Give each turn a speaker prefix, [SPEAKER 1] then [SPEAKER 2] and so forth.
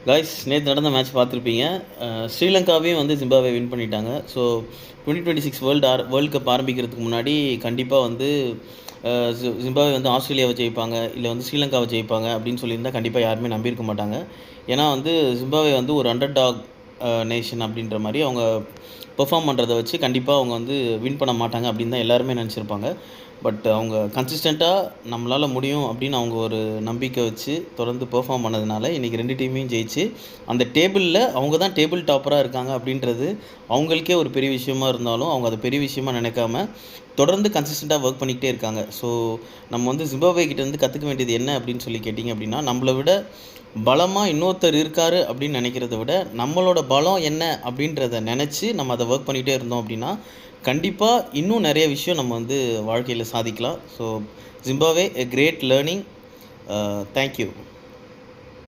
[SPEAKER 1] Guys நேற்று நடந்த match பார்த்துருப்பீங்க. ஸ்ரீலங்காவையும் வந்து ஜிம்பாப்வே வின் பண்ணிட்டாங்க. ஸோ 2026 வேர்ல்டு கப் ஆரம்பிக்கிறதுக்கு முன்னாடி கண்டிப்பாக வந்து ஜிம்பாப்வே வந்து ஆஸ்திரேலியாவை ஜெயிப்பாங்க, இல்லை வந்து ஸ்ரீலங்காவை ஜெயிப்பாங்க அப்படின்னு சொல்லியிருந்தால் கண்டிப்பாக யாருமே நம்பியிருக்க மாட்டாங்க. ஏன்னா வந்து ஜிம்பாப்வே வந்து ஒரு அண்டர் டாக் நேஷன் அப்படின்ற மாதிரி அவங்க பெர்ஃபார்ம் பண்ணுறதை வச்சு கண்டிப்பாக அவங்க வந்து வின் பண்ண மாட்டாங்க அப்படின்னு தான் எல்லாருமே நினச்சிருப்பாங்க. பட் அவங்க கன்சிஸ்டண்ட்டாக நம்மளால் முடியும் அப்படின்னு அவங்க ஒரு நம்பிக்கை வச்சு தொடர்ந்து பெர்ஃபார்ம் பண்ணதுனால இன்றைக்கி 2 டீமையும் ஜெயிச்சு அந்த டேபிளில் அவங்க தான் டேபிள் டாப்பராக இருக்காங்க அப்படின்றது அவங்களுக்கே ஒரு பெரிய விஷயமா இருந்தாலும் அவங்க அதை பெரிய விஷயமா நினைக்காம தொடர்ந்து கன்சிஸ்டண்ட்டாக ஒர்க் பண்ணிக்கிட்டே இருக்காங்க. ஸோ நம்ம வந்து ஜிம்பாப்வே கிட்டேருந்து கற்றுக்க வேண்டியது என்ன அப்படின்னு சொல்லி கேட்டிங்க அப்படின்னா, நம்மளை விட பலமாக இன்னொருத்தர் இருக்கார் அப்படின்னு நினைக்கிறத விட நம்மளோட பலம் என்ன அப்படின்றத நினச்சி நம்ம அதை ஒர்க் பண்ணிகிட்டே இருந்தோம் அப்படின்னா கண்டிப்பாக இன்னும் நிறைய விஷயம் நம்ம வந்து வாழ்க்கையில் சாதிக்கலாம். So Zimbabwe a great learning. Thank you.